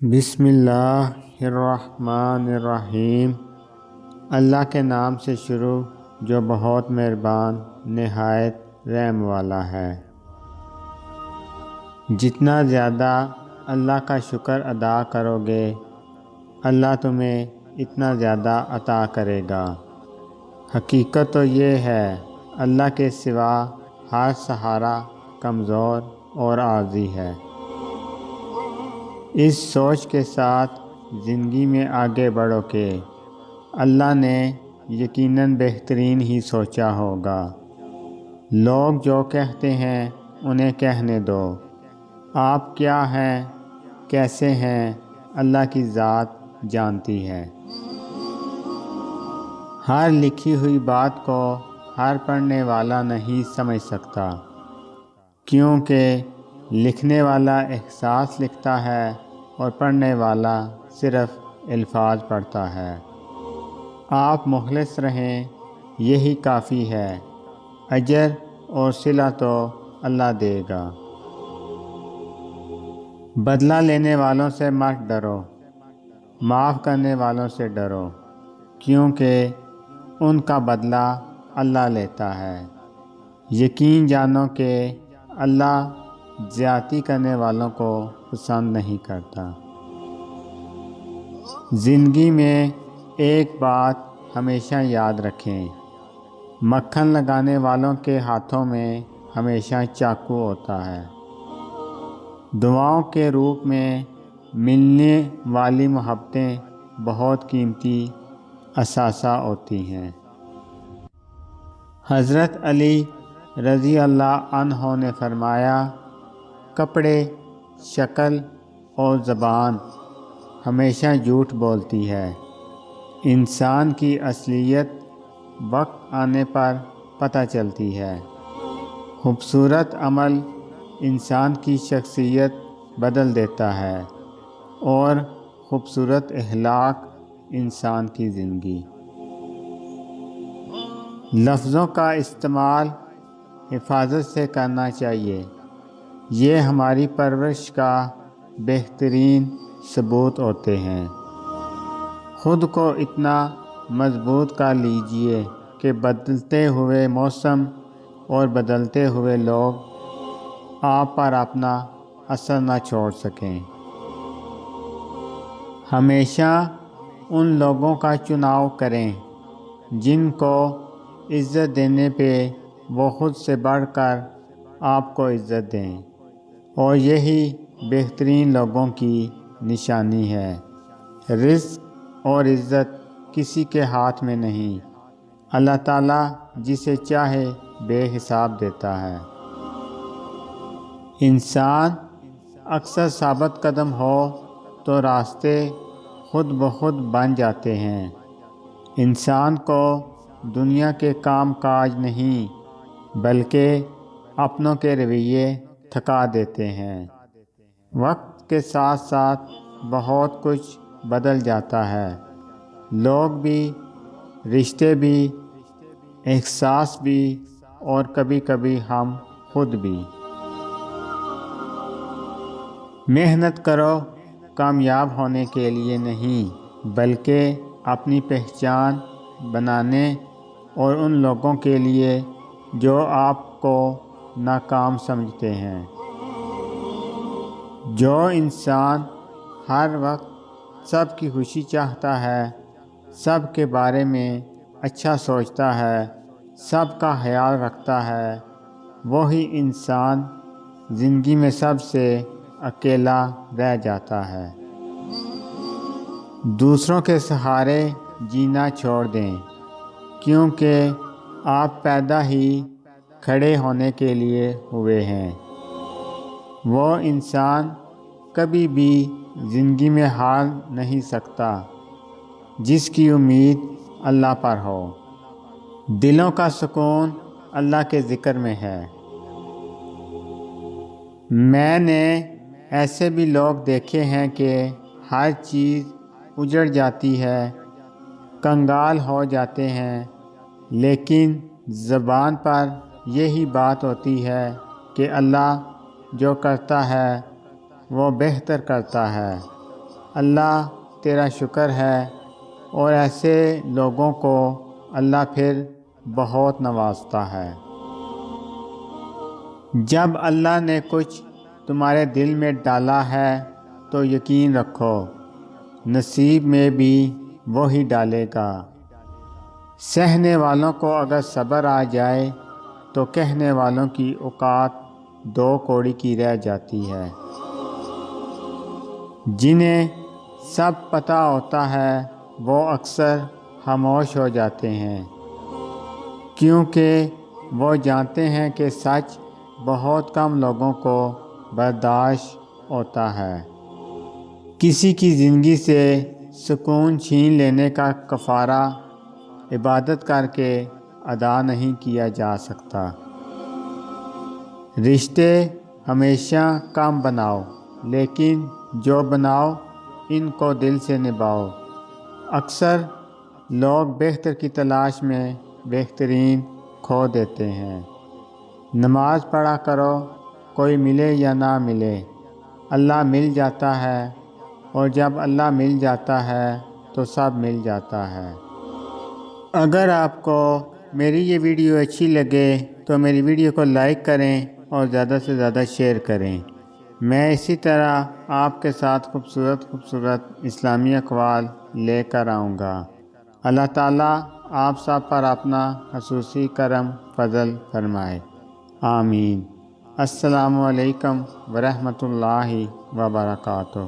بسم اللہ الرحمن الرحیم۔ اللہ کے نام سے شروع جو بہت مہربان نہایت رحم والا ہے۔ جتنا زیادہ اللہ کا شکر ادا کرو گے اللہ تمہیں اتنا زیادہ عطا کرے گا۔ حقیقت تو یہ ہے اللہ کے سوا ہر سہارا کمزور اور عاجز ہے۔ اس سوچ کے ساتھ زندگی میں آگے بڑھو کہ اللہ نے یقیناً بہترین ہی سوچا ہوگا۔ لوگ جو کہتے ہیں انہیں کہنے دو، آپ کیا ہیں کیسے ہیں اللہ کی ذات جانتی ہے۔ ہر لکھی ہوئی بات کو ہر پڑھنے والا نہیں سمجھ سکتا، کیونکہ لکھنے والا احساس لکھتا ہے اور پڑھنے والا صرف الفاظ پڑھتا ہے۔ آپ مخلص رہیں یہی کافی ہے، اجر اور صلہ تو اللہ دے گا۔ بدلہ لینے والوں سے مت ڈرو، معاف کرنے والوں سے ڈرو، کیونکہ ان کا بدلہ اللہ لیتا ہے۔ یقین جانو کہ اللہ زیادتی کرنے والوں کو پسند نہیں کرتا۔ زندگی میں ایک بات ہمیشہ یاد رکھیں، مکھن لگانے والوں کے ہاتھوں میں ہمیشہ چاقو ہوتا ہے۔ دعاؤں کے روپ میں ملنے والی محبتیں بہت قیمتی اثاثہ ہوتی ہیں۔ حضرت علی رضی اللہ عنہ نے فرمایا، کپڑے، شکل اور زبان ہمیشہ جھوٹ بولتی ہے۔ انسان کی اصلیت وقت آنے پر پتہ چلتی ہے۔ خوبصورت عمل انسان کی شخصیت بدل دیتا ہے اور خوبصورت اخلاق انسان کی زندگی۔ لفظوں کا استعمال حفاظت سے کرنا چاہیے، یہ ہماری پرورش کا بہترین ثبوت ہوتے ہیں۔ خود کو اتنا مضبوط کر لیجئے کہ بدلتے ہوئے موسم اور بدلتے ہوئے لوگ آپ پر اپنا اثر نہ چھوڑ سکیں۔ ہمیشہ ان لوگوں کا چناؤ کریں جن کو عزت دینے پہ وہ خود سے بڑھ کر آپ کو عزت دیں، اور یہی بہترین لوگوں کی نشانی ہے۔ رزق اور عزت کسی کے ہاتھ میں نہیں، اللہ تعالیٰ جسے چاہے بے حساب دیتا ہے۔ انسان اکثر ثابت قدم ہو تو راستے خود بخود بن جاتے ہیں۔ انسان کو دنیا کے کام کاج نہیں بلکہ اپنوں کے رویے تھکا دیتے ہیں۔ وقت کے ساتھ ساتھ بہت کچھ بدل جاتا ہے، لوگ بھی، رشتے بھی، احساس بھی، اور کبھی کبھی ہم خود بھی۔ محنت کرو کامیاب ہونے کے لیے نہیں بلکہ اپنی پہچان بنانے اور ان لوگوں کے لیے جو آپ کو ناکام سمجھتے ہیں۔ جو انسان ہر وقت سب کی خوشی چاہتا ہے، سب کے بارے میں اچھا سوچتا ہے، سب کا خیال رکھتا ہے، وہی انسان زندگی میں سب سے اکیلا رہ جاتا ہے۔ دوسروں کے سہارے جینا چھوڑ دیں، کیونکہ آپ پیدا ہی کھڑے ہونے کے لیے ہوئے ہیں۔ وہ انسان کبھی بھی زندگی میں ہار نہیں سکتا جس کی امید اللہ پر ہو۔ دلوں کا سکون اللہ کے ذکر میں ہے۔ میں نے ایسے بھی لوگ دیکھے ہیں کہ ہر چیز اجڑ جاتی ہے، کنگال ہو جاتے ہیں، لیکن زبان پر یہی بات ہوتی ہے کہ اللہ جو کرتا ہے وہ بہتر کرتا ہے، اللہ تیرا شکر ہے، اور ایسے لوگوں کو اللہ پھر بہت نوازتا ہے۔ جب اللہ نے کچھ تمہارے دل میں ڈالا ہے تو یقین رکھو نصیب میں بھی وہی ڈالے گا۔ سہنے والوں کو اگر صبر آ جائے تو کہنے والوں کی اوقات 2 کوڑی کی رہ جاتی ہے۔ جنہیں سب پتہ ہوتا ہے وہ اکثر خاموش ہو جاتے ہیں، کیونکہ وہ جانتے ہیں کہ سچ بہت کم لوگوں کو برداشت ہوتا ہے۔ کسی کی زندگی سے سکون چھین لینے کا کفارہ عبادت کر کے ادا نہیں کیا جا سکتا۔ رشتے ہمیشہ کم بناؤ، لیکن جو بناؤ ان کو دل سے نبھاؤ۔ اکثر لوگ بہتر کی تلاش میں بہترین کھو دیتے ہیں۔ نماز پڑھا کرو، کوئی ملے یا نہ ملے، اللہ مل جاتا ہے، اور جب اللہ مل جاتا ہے تو سب مل جاتا ہے۔ اگر آپ کو میری یہ ویڈیو اچھی لگے تو میری ویڈیو کو لائک کریں اور زیادہ سے زیادہ شیئر کریں۔ میں اسی طرح آپ کے ساتھ خوبصورت اسلامی اقوال لے کر آؤں گا۔ اللہ تعالیٰ آپ سب پر اپنا خصوصی کرم فضل فرمائے، آمین۔ السلام علیکم ورحمۃ اللہ وبرکاتہ۔